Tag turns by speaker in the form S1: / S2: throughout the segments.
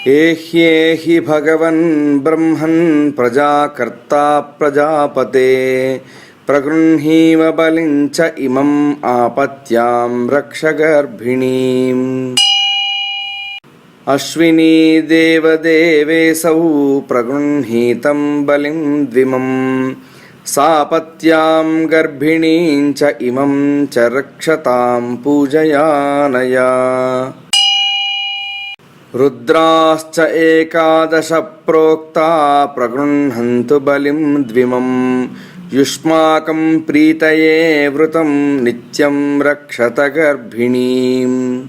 S1: एह्येहि भगवन् ब्रह्मन् प्रजाकर्ता प्रजापते प्रगृह्णीव बलिं च इमम् आपत्यां रक्ष गर्भिणीम्। अश्विनी देवदेवेशौ प्रगृह्णीतं बलिं द्विमम् सापत्यां गर्भिणीं च इमं च रक्षतां पूजयानया। रुद्राश्च एकादश प्रोक्ता प्रगृह्णन्तु बलिं द्विमम् युष्माकं प्रीतये वृतं नित्यं रक्षत गर्भिणीम्।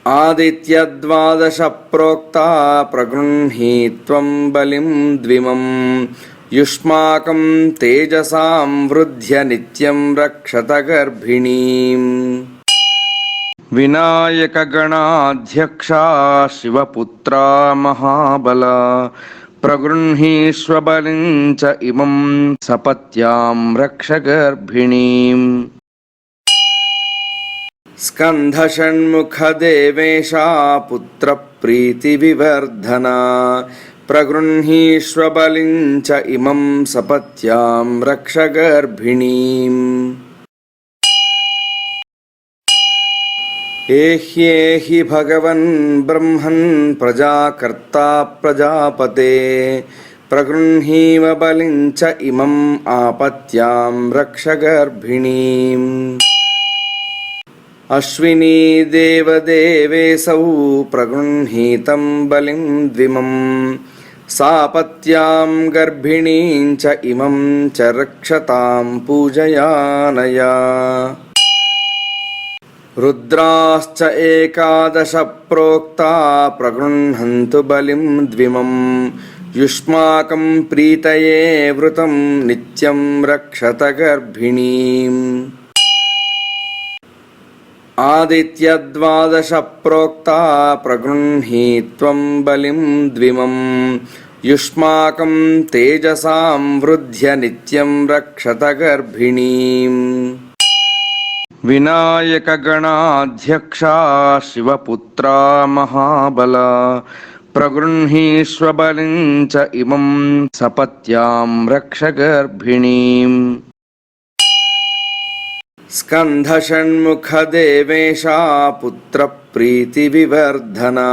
S1: आदित्यद्वादश प्रोक्ता प्रगृह्णीत्वं बलिं द्विमम् युष्माकं तेजसां वृद्ध्य नित्यं रक्षत गर्भिणीम्। विनायक गणाध्यक्षा शिवपुत्रा महाबला प्रगृह्णीष्व बलिं च इमं सपत्यां रक्ष गर्भिणीम्। स्कन्धषण्मुख देवेशा पुत्र प्रीतिविवर्धना प्रगृह्णीष्व बलिं च इमं सपत्यां रक्ष गर्भिणीम्। एह्येहि भगवन् ब्रह्मन् प्रजाकर्ता प्रजापते प्रगृह्णीव बलिं च इमम् आपत्यां रक्ष गर्भिणीम्। अश्विनी देवदेवेशौ प्रगृह्णीतं बलिं द्विमम् सापत्यां गर्भिणीं च इमं च रक्षतां पूजयानया। रुद्राश्च एकादश प्रोक्ता प्रगृह्णन्तु बलिं द्विमम् युष्माकं प्रीतये वृतं नित्यं रक्षत गर्भिणीम्। आदित्यद्वादश प्रोक्ता प्रगृह्णीत्वं बलिं द्विमम् युष्माकं तेजसां वृद्ध्य नित्यं रक्षत गर्भिणीम्। विनायक गणाध्यक्षा शिवपुत्रा महाबला प्रगृह्णीष्व बलिं च इमं सपत्यां रक्ष गर्भिणीम्। स्कन्धषण्मुख देवेशा पुत्र प्रीतिविवर्धना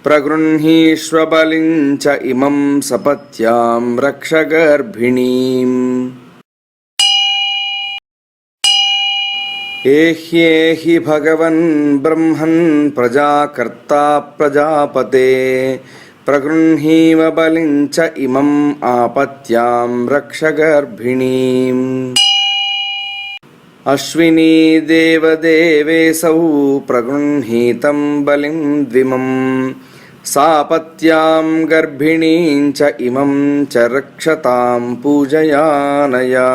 S1: प्रगृह्णीष्व बलिं च इमं सपत्यां रक्ष गर्भिणीम्। एह्येहि भगवन् ब्रह्मन् प्रजाकर्ता प्रजापते प्रगृह्णीव बलिं च इमम् आपत्यां रक्ष गर्भिणीम्। अश्विनी देवदेवेशौ प्रगृह्णीतं बलिं द्विमम् सापत्यां गर्भिणीं च इमं च रक्षतां पूजयानया।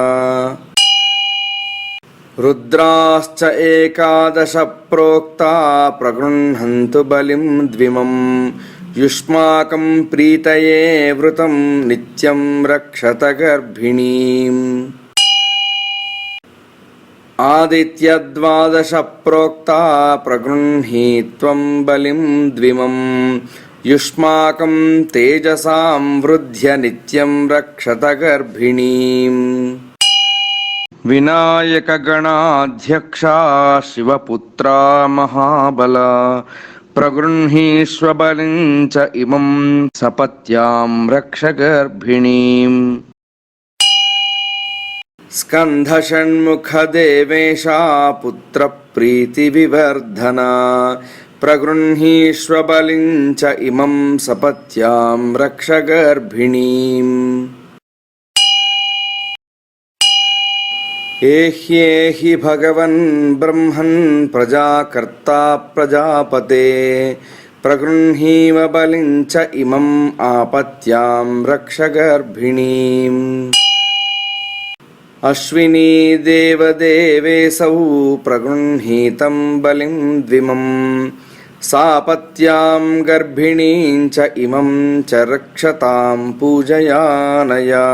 S1: रुद्राश्च एकादश प्रोक्ता प्रगृह्णन्तु बलिं द्विमम् युष्माकं प्रीतये वृतं नित्यं रक्षत गर्भिणीम्। आदित्यद्वादश प्रोक्ता प्रगृह्णीत्वं बलिं द्विमम् युष्माकं तेजसां वृद्ध्य नित्यं रक्षत गर्भिणीम्। विनायक गणाध्यक्षा शिवपुत्रा महाबला प्रगृह्णीष्व बलिं च इमं सपत्यां रक्ष गर्भिणीम्। स्कन्धषण्मुख देवेशा पुत्र प्रीतिविवर्धना प्रगृह्णीष्व बलिं च इमं सपत्यां रक्ष गर्भिणीम्। एह्येहि भगवन् ब्रह्मन् प्रजाकर्ता प्रजापते प्रगृह्णीव बलिं च इमम् आपत्यां रक्ष गर्भिणीम्। अश्विनी देवदेवेशौ प्रगृह्णीतं बलिं द्विमम् सापत्यां गर्भिणीं च इमं च रक्षतां पूजयानया।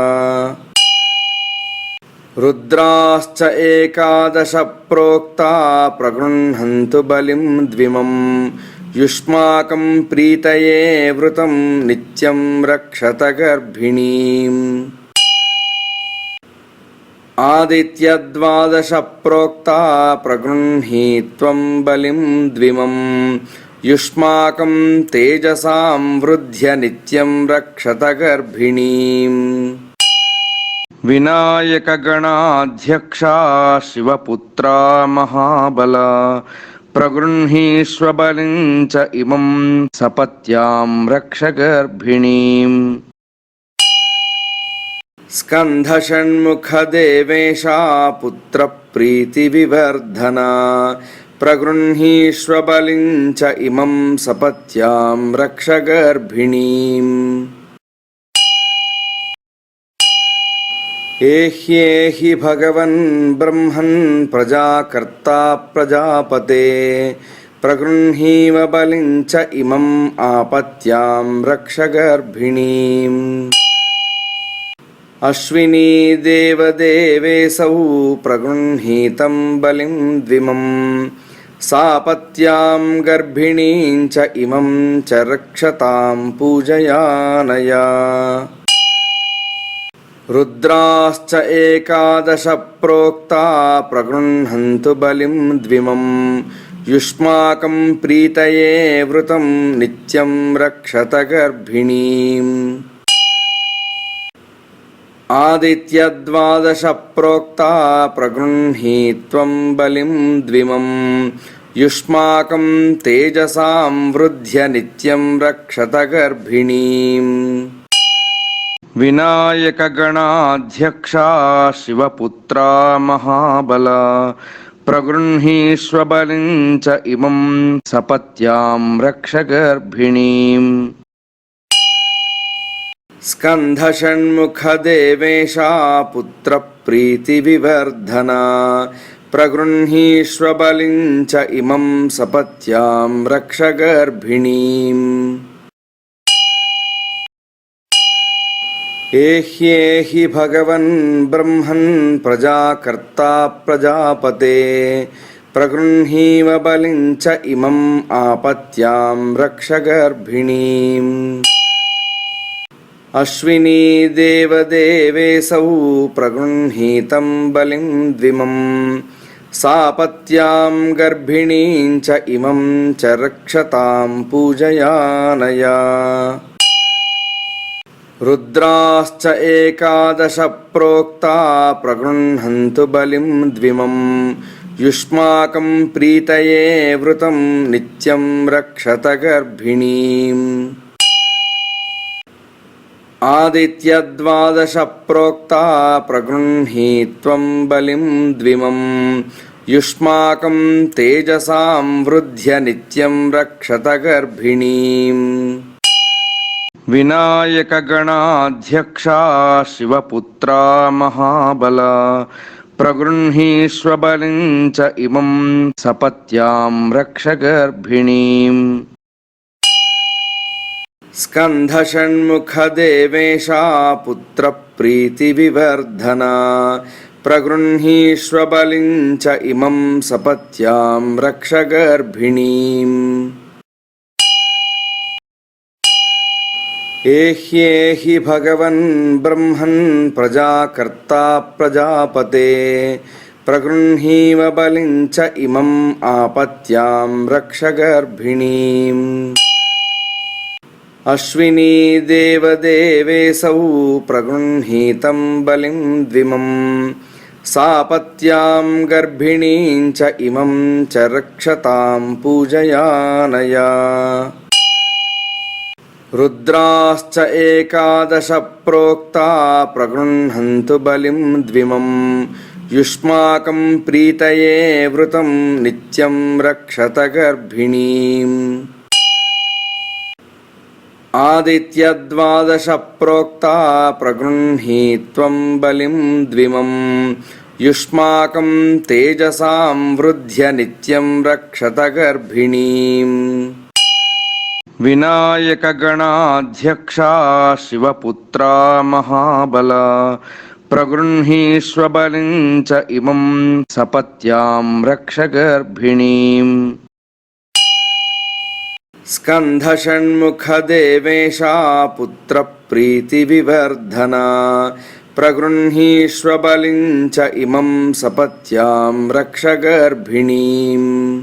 S1: रुद्राश्च एकादश प्रोक्ता प्रगृह्णन्तु बलिं द्विमम् युष्माकं प्रीतये वृतं नित्यं रक्षत गर्भिणीम् आदित्यद्वादश प्रोक्ता प्रगृह्णीत्वं बलिं द्विमम् युष्माकं तेजसां वृद्ध्य नित्यं रक्षत गर्भिणीम् विनायक गणाध्यक्षा शिवपुत्रा महाबला प्रगृह्णीष्व बलिं च इमं सपत्यां रक्ष गर्भिणीम् स्कन्धषण्मुख देवेशा पुत्रप्रीतिविवर्धना प्रगृह्णीष्व बलिं च इमं सपत्यां रक्ष गर्भिणीम् एह्येहि भगवन् ब्रह्मन् प्रजाकर्ता प्रजापते प्रगृह्णीव बलिं च इमम् आपत्यां रक्ष गर्भिणीम् अश्विनी देवदेवेसौ प्रगृह्णीतं बलिं द्विमम् सापत्यां गर्भिणीं च इमं च रक्षतां पूजयानया रुद्राश्च एकादश प्रोक्ता प्रगृह्णन्तु बलिं द्विमम् युष्माकं प्रीतये वृतं नित्यं रक्षत गर्भिणीम् आदित्यद्वादश प्रोक्ता प्रगृह्णीत्वं बलिं द्विमम् युष्माकं तेजसां वृद्ध्य नित्यं रक्षत गर्भिणीम् विनायक गणाध्यक्षा शिवपुत्रा महाबला प्रगृह्णीष्व बलिं च इमं सपत्यां रक्ष गर्भिणीम् स्कन्धषण्मुख देवेशा पुत्रप्रीतिविवर्धना प्रगृह्णीष्व बलिं च इमं सपत्यां रक्ष गर्भिणीम् एह्येहि भगवन् ब्रह्मन् प्रजाकर्ता प्रजापते प्रगृह्णीव बलिं च इमम् आपत्यां रक्ष गर्भिणीम् अश्विनी देवदेवेसौ प्रगृह्णीतं बलिं द्विमम् सापत्यां गर्भिणीं च इमं च रक्षतां पूजयानया रुद्राश्च एकादश प्रोक्ता प्रगृह्णन्तु बलिं द्विमम् युष्माकं प्रीतये वृतं नित्यं रक्षत गर्भिणीम् आदित्यद्वादश प्रोक्ता प्रगृह्णीत्वं बलिं द्विमम् युष्माकं तेजसां वृद्ध्य नित्यं रक्षत गर्भिणीम् विनायक गणाध्यक्षा शिवपुत्रा महाबला प्रगृह्णीष्व बलिं च इमं सपत्यां रक्ष गर्भिणीम् स्कन्धषण्मुख देवेशा पुत्रप्रीतिविवर्धना प्रगृह्णीष्व बलिं च इमं सपत्यां रक्ष गर्भिणीम् एह्येहि भगवन् ब्रह्मन् प्रजाकर्ता प्रजापते प्रगृह्णीव बलिं च इमम् आपत्यां रक्ष गर्भिणीम् अश्विनी देवदेवेसौ प्रगृह्णीतं बलिं द्विमम् सापत्यां गर्भिणीं च इमं च रक्षतां पूजयानया रुद्राश्च एकादश प्रोक्ता प्रगृह्णन्तु बलिं द्विमम् युष्माकं प्रीतये वृतं नित्यं रक्षत गर्भिणीम् आदित्यद्वादश प्रोक्ता प्रगृह्णीत्वं बलिं द्विमम् युष्माकं तेजसां वृद्ध्य नित्यं रक्षत गर्भिणीम् विनायक गणाध्यक्षा शिवपुत्रा महाबला प्रगृह्णीष्व बलिं च इमं सपत्यां रक्ष गर्भिणीम् स्कन्धषण्मुखदेवेशा पुत्रप्रीतिविवर्धना प्रगृह्णीष्व बलिं च इमं सपत्यां रक्ष गर्भिणीम्।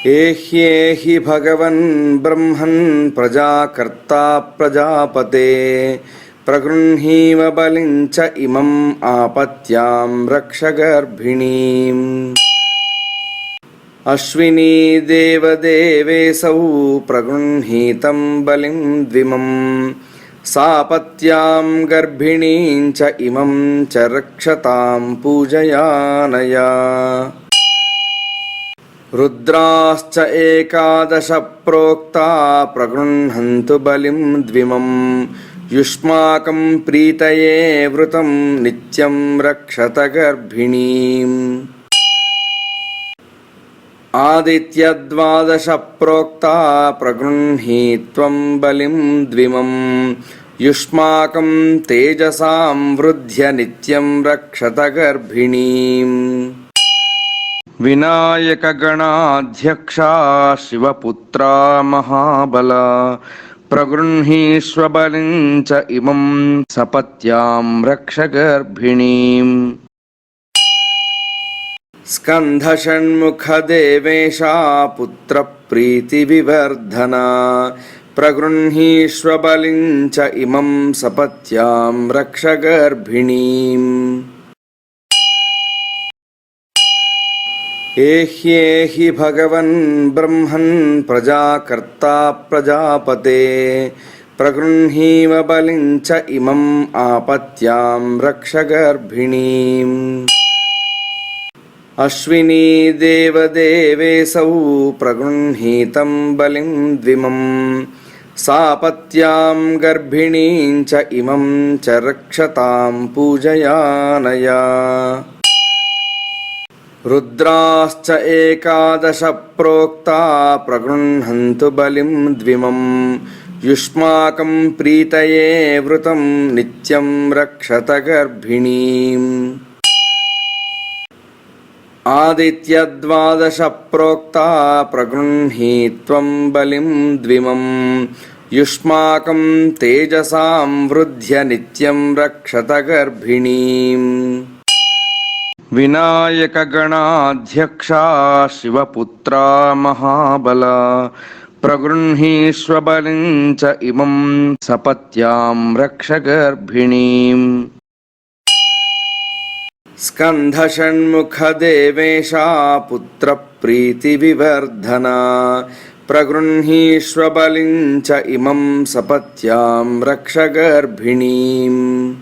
S1: एह्येहि भगवन् ब्रह्मन् प्रजाकर्ता प्रजापते प्रगृह्णीव बलिं च इमम् आपत्यां रक्ष गर्भिणीम्। अश्विनी देवदेवेऽसौ प्रगृह्णीतं बलिं द्विमं सापत्यां गर्भिणीं च इमं च रक्षतां पूजयानया। रुद्राश्च एकादश प्रोक्ता प्रगृह्णन्तु बलिं द्विमं युष्माकं प्रीतये वृतं नित्यं रक्षत गर्भिणीम्। आदित्यद्वादश प्रोक्ता प्रगृह्णीत्वं बलिं द्विमं युष्माकं तेजसां वृद्ध्य नित्यं रक्षत गर्भिणीम्। विनायकगणाध्यक्षा शिवपुत्रा महाबला प्रगृह्णीष्व बलिं च इमं सपत्यां रक्ष गर्भिणीम्। स्कन्धषण्मुखदेवेशा पुत्रप्रीतिविवर्धना प्रगृह्णीष्व बलिं च इमं सपत्यां रक्ष गर्भिणीम्। एह्येहि भगवन् ब्रह्मन् प्रजाकर्ता प्रजापते प्रगृह्णीव बलिं च इमम् आपत्यां रक्ष गर्भिणीम्। अश्विनी देवदेवेऽसौ प्रगृह्णीतं बलिं द्विमं सापत्यां गर्भिणीं च इमं च रक्षतां पूजयानया। रुद्राश्च एकादश प्रोक्ता प्रगृह्णन्तु बलिं द्विमं युष्माकं प्रीतये वृतं नित्यं रक्षत गर्भिणीम्। आदित्यद्वादश प्रोक्ता प्रगृह्णीत्वं बलिं द्विमं युष्माकं तेजसां वृद्ध्य नित्यं रक्षत गर्भिणीम्। विनायकगणाध्यक्षा शिवपुत्रा महाबला प्रगृह्णीष्व बलिं च इमं सपत्यां रक्ष गर्भिणीम्। स्कन्धषण्मुखदेवेशा पुत्रप्रीतिविवर्धना प्रगृह्णीष्व बलिं च इमं सपत्यां रक्ष गर्भिणीम्।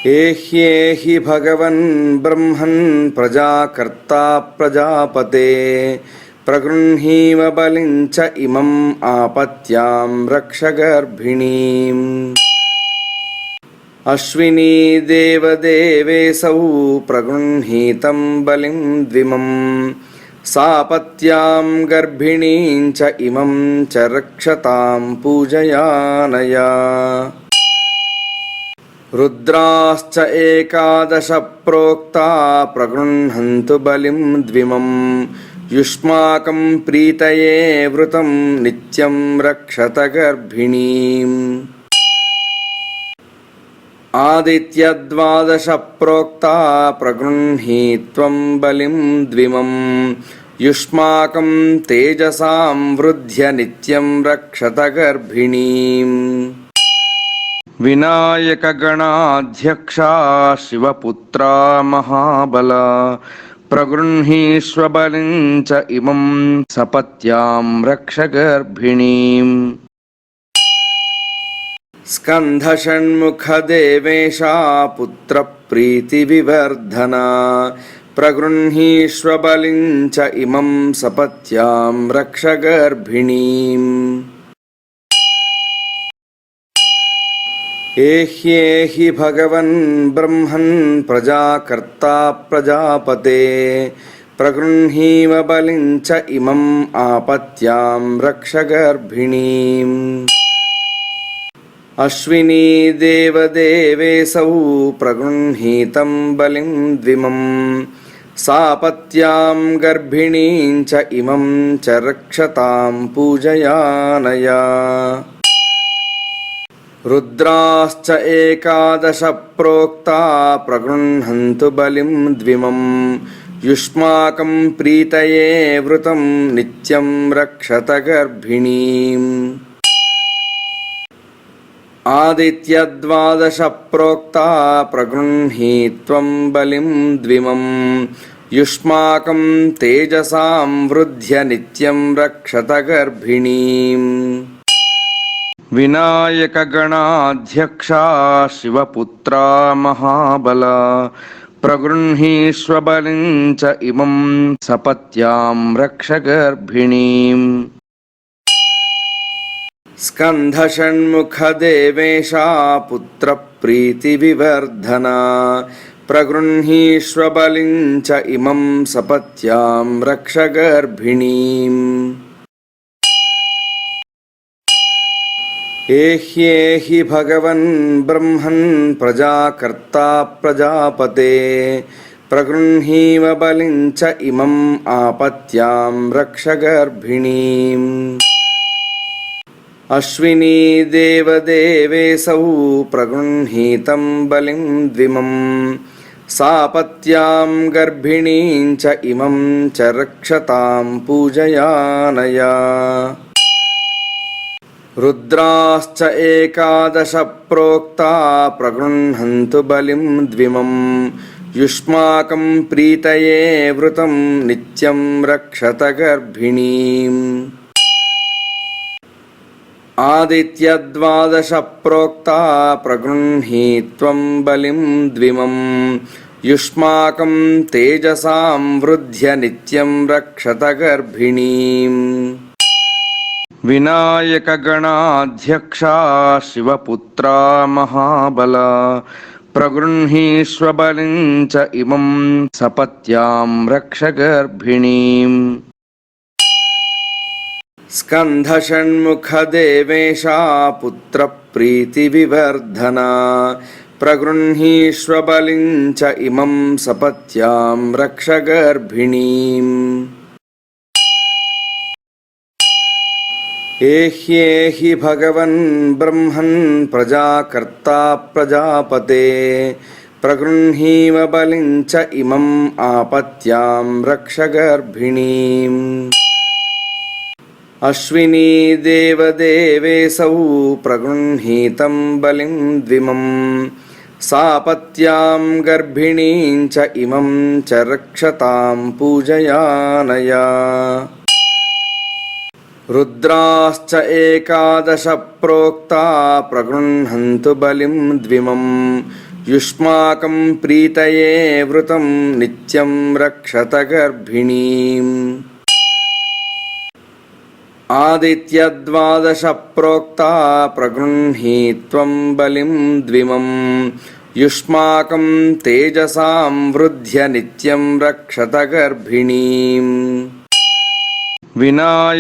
S1: एह्येहि भगवन् ब्रह्मन् प्रजाकर्ता प्रजापते प्रगृह्णीव बलिं च इमम् आपत्यां रक्ष गर्भिणीम्। अश्विनी देवदेवेऽसौ प्रगृह्णीतं बलिं द्विमं सापत्यां गर्भिणीं च इमं च रक्षतां पूजयानया। रुद्राश्च एकादश प्रोक्ता प्रगृह्णन्तु बलिं द्विमं युष्माकं प्रीतये वृतं नित्यं रक्षत गर्भिणीम्। आदित्यद्वादश प्रोक्ता प्रगृह्णीत्वं बलिं द्विमं युष्माकं तेजसां वृद्ध्य नित्यं रक्षत गर्भिणीम्। विनायकगणाध्यक्षा शिवपुत्रा महाबला प्रगृह्णीष्व बलिं च इमं सपत्यां रक्ष गर्भिणीम्। स्कन्धषण्मुखदेवेशा पुत्रप्रीतिविवर्धना प्रगृह्णीष्व बलिं च इमं सपत्यां रक्ष गर्भिणीम्। एह्येहि भगवन् ब्रह्मन् प्रजाकर्ता प्रजापते प्रगृह्णीव बलिं च इमम् आपत्यां रक्ष गर्भिणीम्। अश्विनी देवदेवेऽसौ प्रगृह्णीतं बलिं द्विमं सापत्यां गर्भिणीं च इमं च रक्षतां पूजयानया रुद्राश्च एकादश प्रोक्ता प्रगृह्णन्तु बलिं द्विमं युष्माकं प्रीतये वृतं नित्यं रक्षत गर्भिणीम् आदित्यद्वादश प्रोक्ता प्रगृह्णीत्वं बलिं द्विमं युष्माकं तेजसां वृद्ध्य नित्यं रक्षत गर्भिणीम् विनायकगणाध्यक्षा शिवपुत्रा महाबला प्रगृह्णीष्व बलिं च इमं सपत्यां रक्ष गर्भिणीम् स्कन्धषण्मुखदेवेशा पुत्रप्रीतिविवर्धना प्रगृह्णीष्व बलिं च इमं सपत्यां रक्ष गर्भिणीम् एह्येहि भगवन् ब्रह्मन् प्रजाकर्ता प्रजापते प्रगृह्णीव बलिं च इमम् आपत्यां रक्ष गर्भिणीम् अश्विनी देवदेवेशौ प्रगृह्णीतं बलिं द्विमं सापत्यां गर्भिणीं च इमं च रक्षतां पूजयानया रुद्राश्च एकादश प्रोक्ता प्रगृह्णन्तु बलिं द्विमं युष्माकं प्रीतये वृतं नित्यं रक्षत गर्भिणीम् आदित्यद्वादश प्रोक्ता प्रगृह्णीत्वं बलिं द्विमं युष्माकं तेजसां वृद्ध्य नित्यं रक्षत गर्भिणीम् विनायकगणाध्यक्षा शिवपुत्रा महाबला प्रगृह्णीष्व बलिं च इमं सपत्यां रक्ष गर्भिणीम् स्कन्धषण्मुखदेवेशा पुत्रप्रीतिविवर्धना प्रगृह्णीष्व बलिं च इमं सपत्यां रक्ष गर्भिणीम् एह्येहि भगवन् ब्रह्मन् प्रजाकर्ता प्रजापते प्रगृह्णीव बलिं च इमम् आपत्यां रक्ष गर्भिणीम् अश्विनी देवदेवेशौ प्रगृह्णीतं बलिं द्विमं सापत्यां गर्भिणीं च इमं च रक्षतां पूजयानया रुद्राश्च एकादश प्रोक्ता प्रगृह्णन्तु बलिं द्विमं युष्माकं प्रीतये वृतं नित्यं रक्षत गर्भिणीम् आदित्यद्वादश प्रोक्ता प्रगृह्णीत्वं बलिं द्विमं युष्माकं तेजसां वृद्ध्य नित्यं रक्षत गर्भिणीम् विनायकगणाध्यक्षा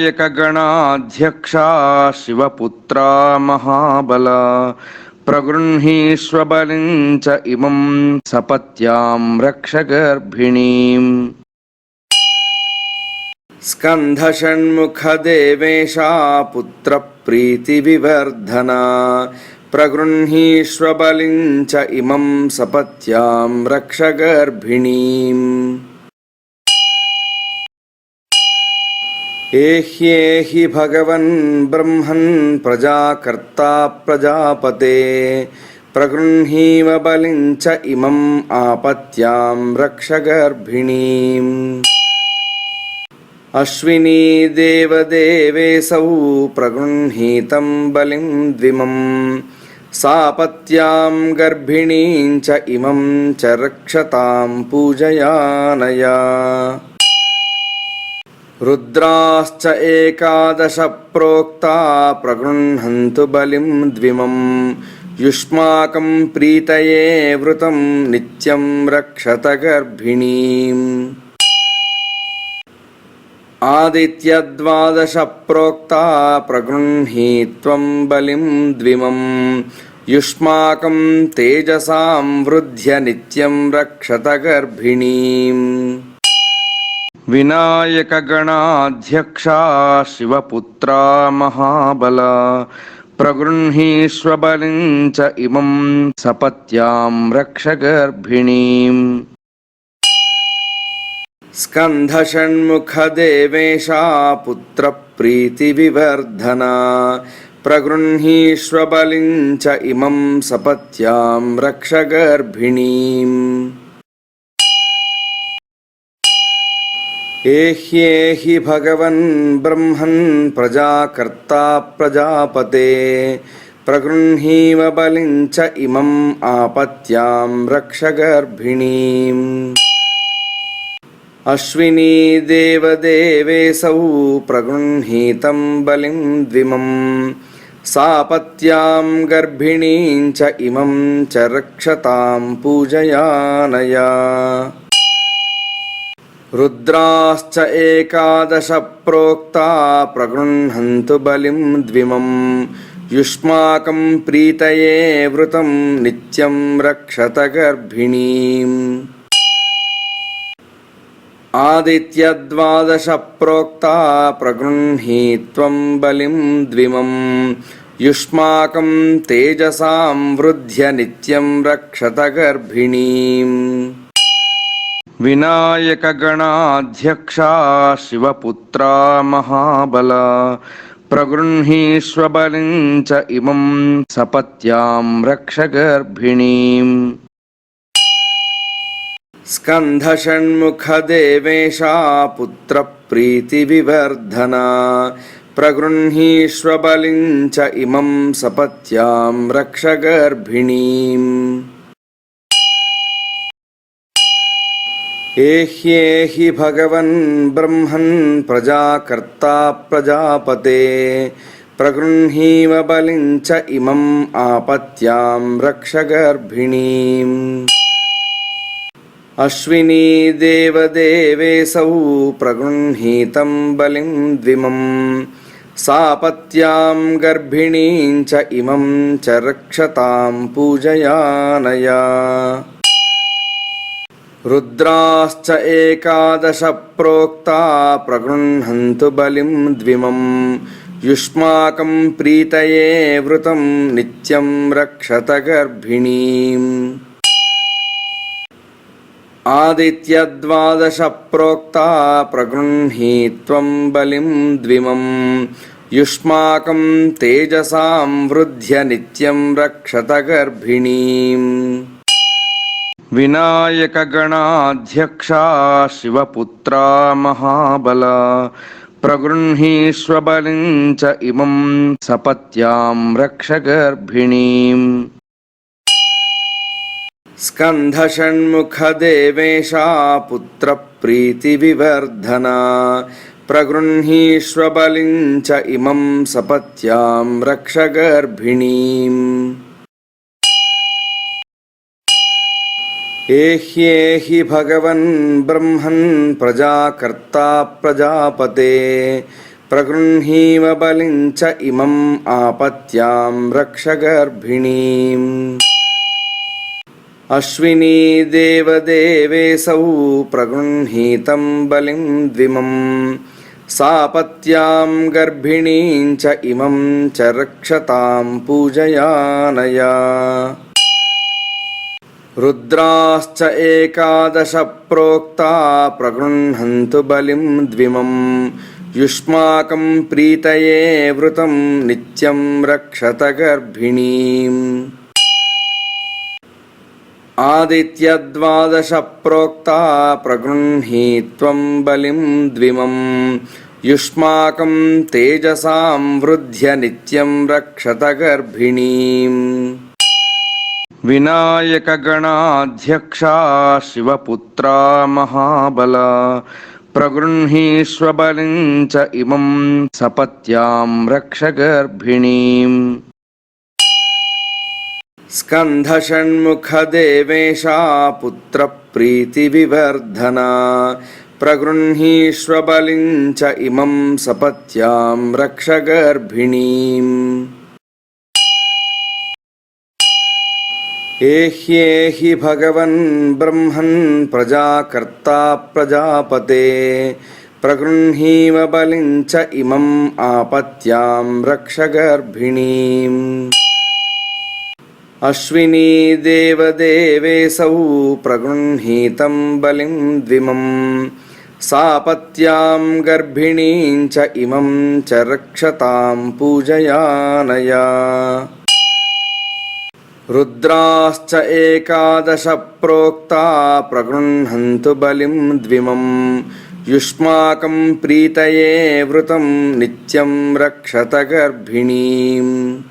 S1: शिवपुत्रा महाबला प्रगृह्णीष्व बलिं च इमं सपत्यां रक्ष गर्भिणीम् स्कन्धषण्मुखदेवेशा पुत्रप्रीतिविवर्धना प्रगृह्णीष्व बलिं च इमं सपत्यां रक्ष गर्भिणीम् एह्येहि भगवन् ब्रह्मन् प्रजाकर्ता प्रजापते प्रगृह्णीव बलिं च इमम् आपत्यां रक्ष गर्भिणीम् अश्विनी देवदेवेशौ प्रगृह्णीतं बलिं द्विमं सापत्यां गर्भिणीं च इमं च रक्षतां पूजयानया रुद्राश्च एकादश प्रोक्ता प्रगृह्णन्तु बलिं द्विमं युष्माकं प्रीतये वृतं नित्यं रक्षत गर्भिणीम् आदित्यद्वादश प्रोक्ता प्रगृह्णीत्वं बलिं द्विमं युष्माकं तेजसां वृद्ध्य नित्यं रक्षत गर्भिणीम् विनायकगणाध्यक्षा शिवपुत्रा महाबला प्रगृह्णीष्व बलिं च इमं सपत्यां रक्ष गर्भिणीम् स्कन्धषण्मुखदेवेशा पुत्रप्रीतिविवर्धना प्रगृह्णीष्व बलिं च इमं सपत्यां रक्ष गर्भिणीम् एह्येहि भगवन् ब्रह्मन् प्रजाकर्ता प्रजापते प्रगृह्णीव बलिं च इमम् आपत्यां रक्ष गर्भिणीम् अश्विनी देवदेवेसौ प्रगृह्णीतं बलिं द्विमम् सापत्यां गर्भिणीं च इमं च रक्षतां पूजयानया रुद्राश्च एकादश प्रोक्ता प्रगृह्णन्तु बलिं द्विमम् युष्माकं प्रीतये वृतं नित्यं रक्षत गर्भिणीम् आदित्यद्वादश प्रोक्ता प्रगृह्णीत्वं बलिं द्विमम् युष्माकं तेजसां वृद्ध्य नित्यं रक्षत गर्भिणीम् विनायकगणाध्यक्षा शिवपुत्रा महाबला प्रगृह्णीष्व बलिं च इमं सपत्यां रक्ष गर्भिणीम् स्कन्धषण्मुखदेवेशा पुत्रप्रीतिविवर्धना प्रगृह्णीष्व बलिं च इमं सपत्यां रक्ष गर्भिणीम् एह्येहि भगवन् ब्रह्मन् प्रजाकर्ता प्रजापते प्रगृह्णीव बलिं च इमम् आपत्यां रक्ष गर्भिणीम् अश्विनी देवदेवेसौ प्रगृह्णीतं बलिं द्विमम् सापत्यां गर्भिणीं च इमं च रक्षतां पूजयानया रुद्राश्च एकादश प्रोक्ता प्रगृह्णन्तु बलिं द्विमम् युष्माकं प्रीतये वृतं नित्यं रक्षत गर्भिणीम् आदित्यद्वादश प्रोक्ता प्रगृह्णीत्वं बलिं द्विमम् युष्माकं तेजसां वृद्ध्य नित्यं रक्षत गर्भिणीम् विनायकगणाध्यक्षा शिवपुत्रा महाबला प्रगृह्णीष्व बलिं च इमं सपत्यां रक्ष गर्भिणीम् स्कन्धषण्मुखदेवेशा पुत्रप्रीतिविवर्धना प्रगृह्णीष्व बलिं च इमं सपत्यां रक्ष गर्भिणीम् एह्येहि भगवन् ब्रह्मन् प्रजाकर्ता प्रजापते प्रगृह्णीव बलिं च इमम् आपत्यां रक्ष गर्भिणीम् अश्विनी देवदेवेसौ प्रगृह्णीतं बलिं द्विमम् सापत्यां गर्भिणीं च इमं च रक्षतां पूजयानया रुद्राश्च एकादश प्रोक्ता प्रगृह्णन्तु बलिं द्विमम् युष्माकं प्रीतये वृतं नित्यं रक्षत गर्भिणीम् आदित्यद्वादश प्रोक्ता प्रगृह्णीत्वं बलिं द्विमम् युष्माकं तेजसां वृद्ध्य नित्यं रक्षत गर्भिणीम् विनायकगणाध्यक्षा शिवपुत्रा महाबला प्रगृह्णीष्व बलिं च इमं सपत्यां रक्ष गर्भिणीम् स्कन्धषण्मुखदेवेशा पुत्रप्रीतिविवर्धना प्रगृह्णीष्व बलिं च इमं सपत्यां रक्ष गर्भिणीम् ఏహ్యేహి భగవన్ బ్రహ్మన్ ప్రజాకర్తా ప్రజాపతే ప్రగృహీమ బలిం చ ఇమం ఆపత్యాం రక్ష గర్భిణీం. అశ్వినీ దేవదేవేశౌ ప్రగృహీతం బలిం ద్విమం సాపత్యాం గర్భిణీం చ ఇమం చ రక్షతాం పూజయానయా. రుద్రాశ్చ ఏకాదశ ప్రోక్తా ప్రగృహంతు బలిం ద్విమం యుష్మాకం ప్రీతయే వృతం నిత్యం రక్షత గర్భిణీం.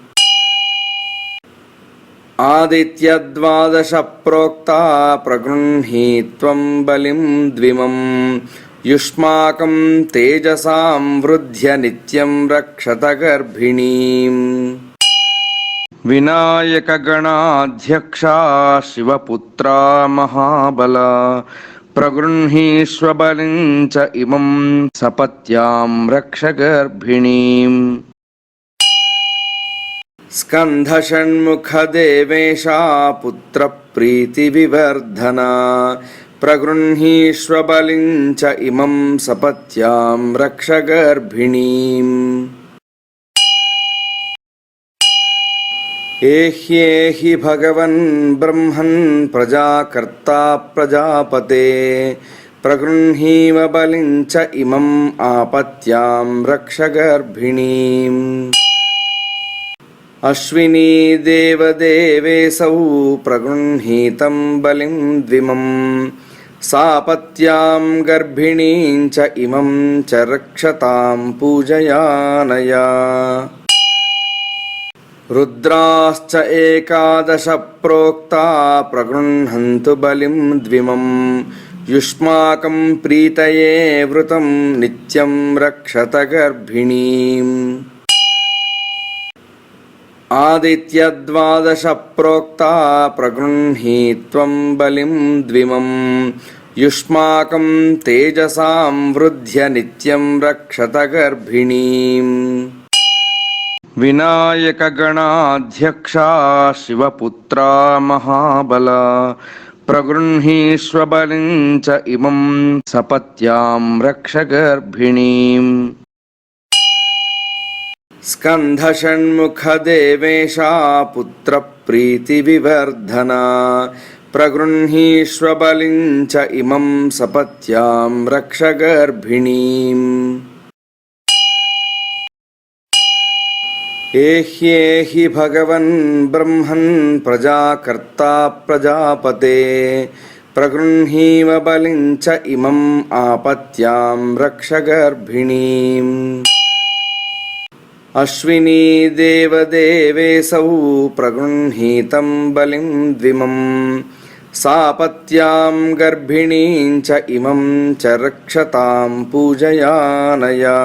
S1: ఆదిత్యద్వాదశ ప్రోక్తా ప్రగృహీత్వం బలిం ద్విమం యుష్మాకం తేజసాం వృధ్య నిత్యం రక్షత గర్భిణీం. వినాయక గణాధ్యక్షా శివపుత్రా మహాబల ప్రగృహీష్వ బలిం చ ఇమం సపత్యాం రక్ష గర్భిణీం. స్కంధ షణ్ముఖ దేవేశా పుత్ర ప్రీతి వివర్ధన ప్రగృహీష్వ బలిం చ ఇమం సపత్యాం రక్ష గర్భిణీం. ఏహ్యేహి భగవన్ బ్రహ్మన్ ప్రజాకర్తా ప్రజాపతే ప్రగృహీమ బలిం చ ఇమం ఆపత్యాం రక్ష గర్భిణీం. అశ్వినీ దేవదేవేశౌ ప్రగృహీతం బలిం ద్విమం సాపత్యాం గర్భిణీం చ ఇమం చ రక్షతాం పూజయానయా. రుద్రాశ్చ ఏకాదశ ప్రోక్తా ప్రగృహంతు బలిం ద్విమం యుష్మాకం ప్రీతయే వృతం నిత్యం రక్షత గర్భిణీం. ఆదిత్యద్వాదశ ప్రోక్తా ప్రగృహీత్వం బలిం ద్విమం యుష్మాకం తేజసాం వృధ్య నిత్యం రక్షత గర్భిణీం. వినాయక గణాధ్యక్షా శివపుత్రా మహాబల ప్రగృహీష్వ బలిం చ ఇమం సపత్యాం రక్ష గర్భిణీం. స్కంధ షణ్ముఖ దేవేశా పుత్ర ప్రీతి వివర్ధన ప్రగృహీష్వ బలిం చ ఇమం సపత్యాం రక్ష గర్భిణీం. ఏహ్యేహి భగవన్ బ్రహ్మన్ ప్రజాకర్తా ప్రజాపతే ప్రగృహీమ బలిం చ ఇమం ఆపత్యాం రక్ష గర్భిణీం. అశ్వినీ దేవదేవేశౌ ప్రగృహీతం బలిం ద్విమం సాపత్యాం గర్భిణీం చ ఇమం చ రక్షతాం పూజయానయా.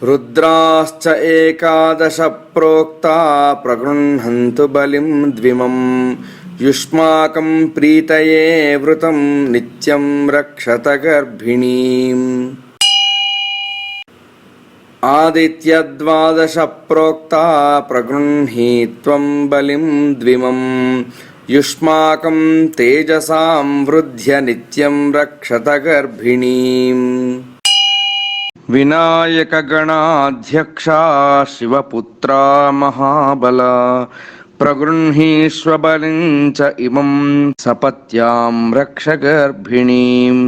S1: రుద్రాశ్చ ఏకాదశ ప్రోక్తా ప్రగృహంతు బలిం ద్విమం యుష్మాకం ప్రీతయే వృతం నిత్యం రక్షత గర్భిణీం. ఆదిత్యద్వాదశ ప్రోక్తా ప్రగృహీత్వం బలిం ద్విమం యుష్మాకం తేజసాం వృధ్య నిత్యం రక్షత గర్భిణీం. వినాయక గణాధ్యక్షా శివపుత్రా మహాబల ప్రగృహీష్వ బలిం చ ఇమం సపత్యాం రక్ష గర్భిణీం.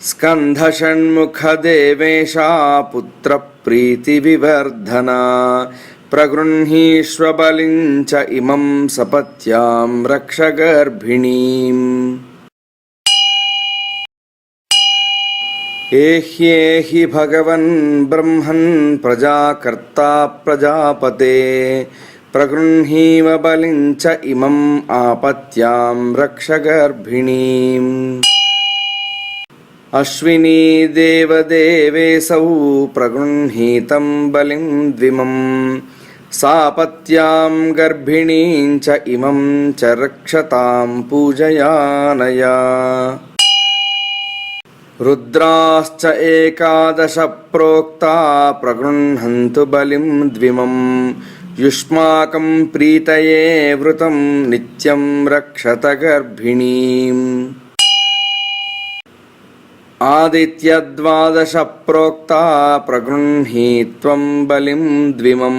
S1: స్కంధ షణ్ముఖ దేవేశా పుత్ర ప్రీతి వివర్ధన ప్రగృహీష్వ బలిం చ ఇమం సపత్యాం రక్ష గర్భిణీం. ఏహ్యేహి భగవన్ బ్రహ్మన్ ప్రజాకర్తా ప్రజాపతే ప్రగృహీమ బలిం చ ఇమం ఆపత్యాం రక్ష గర్భిణీం. అశ్వినీ దేవదేవేశౌ ప్రగృహీతం బలిం ద్విమం సాపత్యాం గర్భిణీం చ ఇమం చ రక్షతాం పూజయానయా. రుద్రాశ్చ ఏకాదశ ప్రోక్తా ప్రగృహంతు బలిం ద్విమం युष्माकं प्रीतये वृतं नित्यं रक्षत गर्भिणीम् आदित्यद्वादश प्रोक्ता प्रगृह्णीत्वं बलिं द्विमं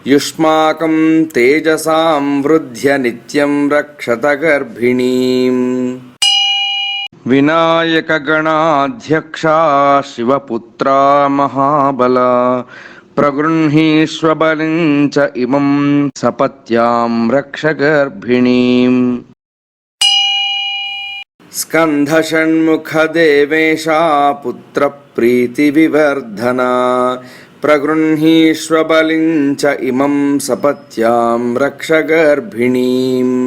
S1: युष्माकं तेजसां वृद्ध्य नित्यं रक्षत गर्भिणीम् विनायक गणाध्यक्षा शिवपुत्रा महाबला प्रगृह्णीष्व बलिं च इमं सपत्यां रक्ष गर्भिणीम् स्कन्धषण्मुखदेवेशा पुत्रप्रीतिविवर्धना प्रगृह्णीष्व बलिं च इमं सपत्यां रक्ष गर्भिणीम्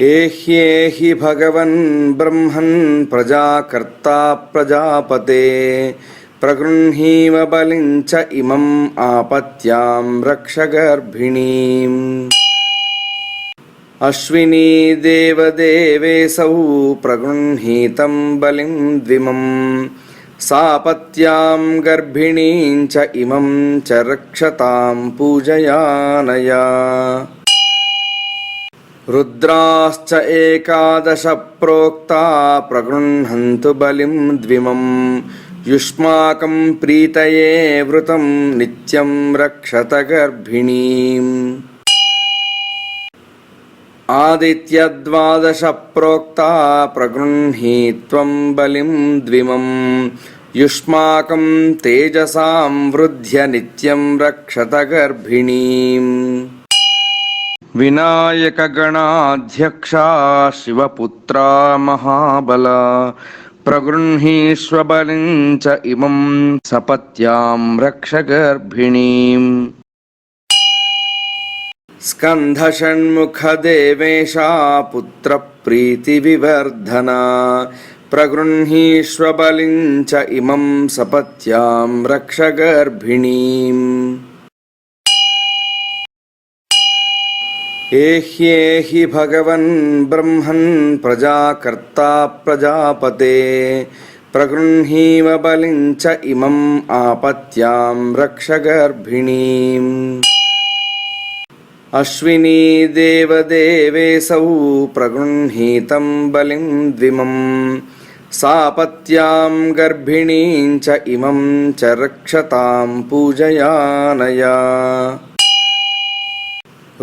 S1: एह्येहि भगवन् ब्रह्मन् प्रजाकर्ता प्रजापते प्रगृह्णीव बलिं च इमम् आपत्यां रक्ष गर्भिणीम् अश्विनी देवदेवेसौ प्रगृह्णीतं बलिं द्विमं सापत्यां गर्भिणीं च इमं च रक्षतां पूजयानया रुद्राश्च एकादश प्रोक्ता प्रगृह्णन्तु बलिं द्विमं युष्माकं प्रीतये वृतं नित्यं रक्षत गर्भिणीम् आदित्यद्वादश प्रोक्ता प्रगृह्णीत्वं बलिं द्विमं युष्माकं तेजसां वृद्ध्य नित्यं रक्षत गर्भिणीम् विनायक गणाध्यक्षा शिवपुत्रा महाबला प्रगृह्णीष्व बलिं च इमं सपत्यां रक्ष गर्भिणीम् स्कन्धषण्मुखदेवेशा पुत्रप्रीतिविवर्धना प्रगृह्णीष्व बलिं च इमं सपत्यां रक्ष गर्भिणीम् एह्येहि भगवन् ब्रह्मन् प्रजाकर्ता प्रजापते प्रगृह्णीव बलिं च इमम् आपत्यां रक्ष गर्भिणीम् अश्विनी देवदेवेसौ प्रगृह्णीतं बलिं द्विमं सापत्यां गर्भिणीं च इमं च रक्षतां पूजयानया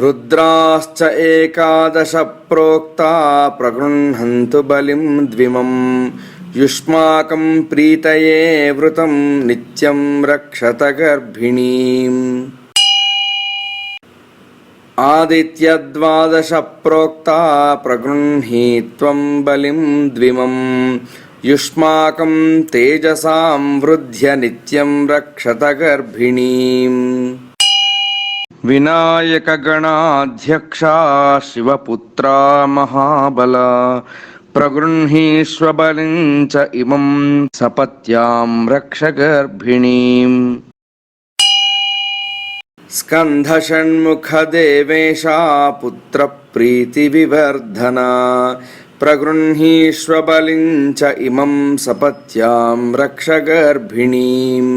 S1: रुद्राश्च एकादश प्रोक्ता प्रगृह्णन्तु बलिं द्विमं युष्माकं प्रीतये वृतं नित्यं रक्षत गर्भिणीम् आदित्यद्वादश प्रोक्ता प्रगृह्णीत्वं बलिं द्विमं युष्माकं तेजसां वृद्ध्य नित्यं रक्षत गर्भिणीम् विनायक गणाध्यक्षा शिवपुत्रा महाबला प्रगृह्णीष्व बलिं च इमं सपत्यां रक्ष गर्भिणीम् स्कन्धषण्मुखदेवेशा पुत्रप्रीतिविवर्धना प्रगृह्णीष्व बलिं च इमं सपत्यां रक्ष गर्भिणीम्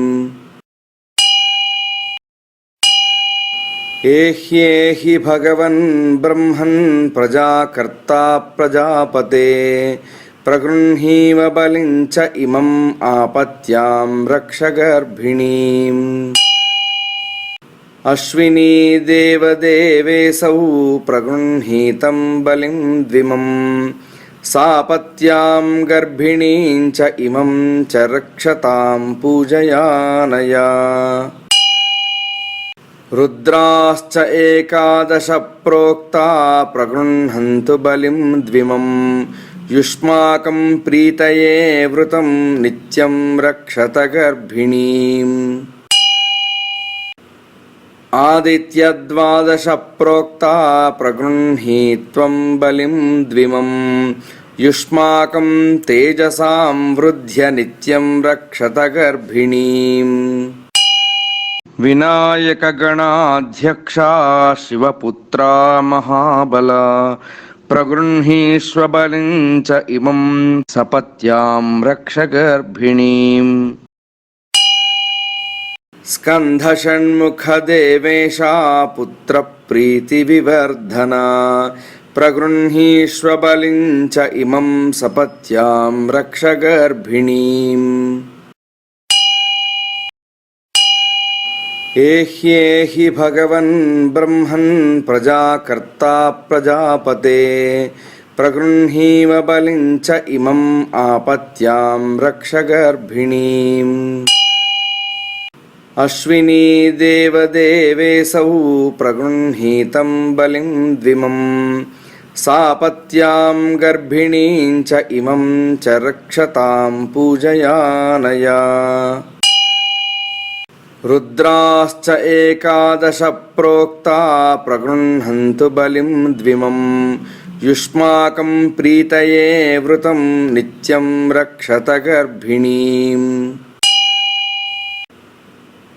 S1: एह्येहि भगवन् ब्रह्मन् प्रजाकर्ता प्रजापते प्रगृह्णीव बलिं च इमम् आपत्यां रक्ष गर्भिणीम् अश्विनी देवदेवेसौ प्रगृह्णीतं बलिं द्विमं सापत्यां गर्भिणीं च इमं च रक्षतां पूजयानया रुद्राश्च एकादश प्रोक्ता प्रगृह्णन्तु बलिं द्विमं युष्माकं प्रीतये वृतं नित्यं रक्षत गर्भिणीम् आदित्यद्वादश प्रोक्ता प्रगृह्णीत्वं बलिं द्विमं युष्माकं तेजसां वृद्ध्य नित्यं रक्षत गर्भिणीम् विनायक गणाध्यक्षा शिवपुत्रा महाबला प्रगृह्णीष्व बलिं च इमं सपत्यां रक्ष गर्भिणीम् स्कन्धषण्मुखदेवेशा पुत्रप्रीतिविवर्धना प्रगृह्णीष्व बलिं च इमं सपत्यां रक्ष गर्भिणीम्। एह्येहि भगवन् ब्रह्मन् प्रजाकर्ता प्रजापते प्रगृह्णीव बलिं च इमम् आपत्यां रक्ष गर्भिणीम्। अश्विनी देवदेवेशौ प्रगृह्णीतं बलिं द्विमम् सापत्यां गर्भिणीं च इमं च रक्षतां पूजयानया। रुद्राश्च एकादश प्रोक्ता प्रगृह्णन्तु बलिं द्विमम् युष्माकं प्रीतये वृतं नित्यं रक्षत गर्भिणीम्।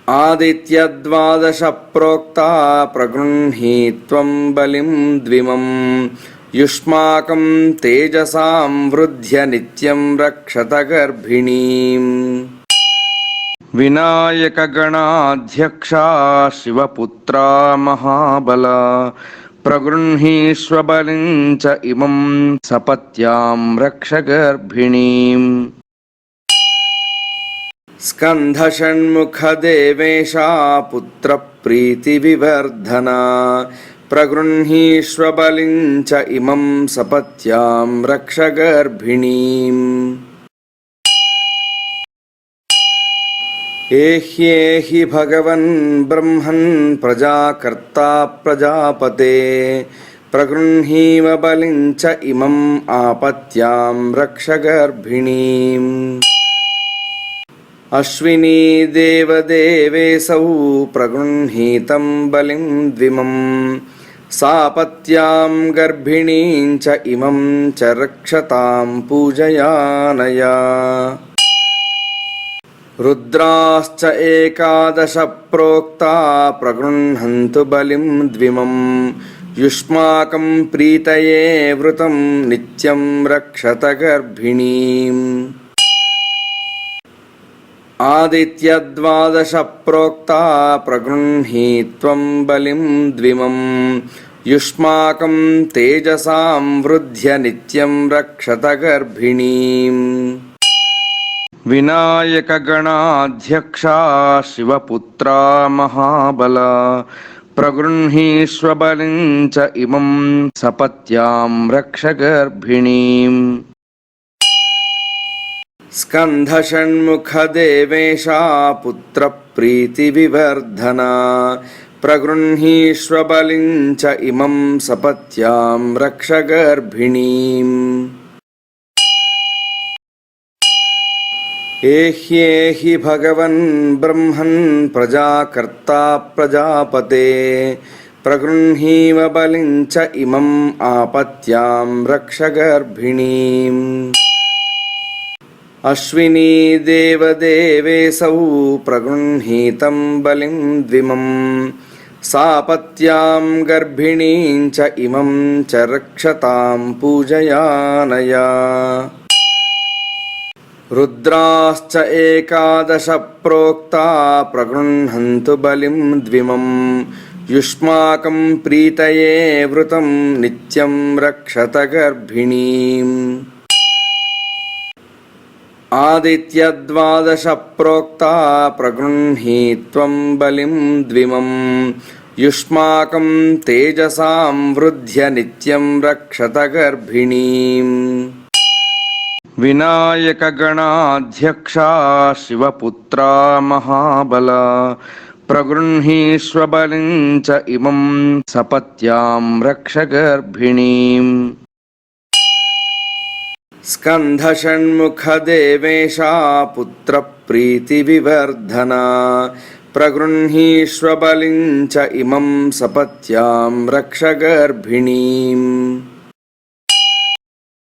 S1: आदित्यद्वादश प्रोक्ता प्रगृह्णीत्वं बलिं द्विमम् युष्माकं तेजसां वृद्ध्य नित्यं रक्षत गर्भिणीम्। विनायकगणाध्यक्षा शिवपुत्रा महाबला प्रगृह्णीष्व बलिं च इमं सपत्यां रक्ष गर्भिणीम्। स्कन्धषण्मुखदेवेशा पुत्रप्रीतिविवर्धना प्रगृह्णीष्व बलिं च इमं सपत्यां रक्ष गर्भिणीम्। एह्येहि भगवन् ब्रह्मन् प्रजाकर्ता प्रजापते प्रगृह्णीव बलिं च इमम् आपत्यां रक्ष गर्भिणीम्। अश्विनी देवदेवेशौ प्रगृह्णीतं बलिं द्विमम् सापत्यां गर्भिणीं च इमं च रक्षतां पूजयानया। रुद्राश्च एकादश प्रोक्ता प्रगृह्णन्तु बलिं द्विमम् युष्माकं प्रीतये वृतं नित्यं रक्षत गर्भिणीम्। आदित्यद्वादश प्रोक्ता प्रगृह्णीत्वं बलिं द्विमम् युष्माकं तेजसां वृद्ध्य नित्यं रक्षत गर्भिणीम्। विनायकगणाध्यक्षा शिवपुत्रा महाबला प्रगृह्णीष्व बलिं च इमं सपत्यां रक्ष गर्भिणीम्। स्कन्धषण्मुखदेवेशा पुत्रप्रीतिविवर्धना प्रगृह्णीष्व बलिं च इमं सपत्यां रक्ष गर्भिणीम्। एह्येहि भगवन् ब्रह्मन् प्रजाकर्ता प्रजापते प्रगृह्णीव बलिं च इमम् आपत्यां रक्ष गर्भिणीम्। अश्विनी देवदेवेशौ प्रगृह्णीतं बलिं द्विमम् सापत्यां गर्भिणीं च इमं च रक्षतां पूजयानया। रुद्राश्च एकादश प्रोक्ता प्रगृह्णन्तु बलिं द्विमम् युष्माकं प्रीतये वृतं नित्यं रक्षत गर्भिणीम्। आदित्यद्वादश प्रोक्ता प्रगृह्णीत्वं बलिं द्विमम् युष्माकं तेजसां वृद्ध्य नित्यं रक्षत गर्भिणीम्। विनायकगणाध्यक्षा शिवपुत्रा महाबला प्रगृह्णीष्व बलिं च इमं सपत्यां रक्ष गर्भिणीम्। स्कन्धषण्मुखदेवेशा पुत्रप्रीतिविवर्धना प्रगृह्णीष्व बलिं च इमं सपत्यां रक्ष गर्भिणीम्।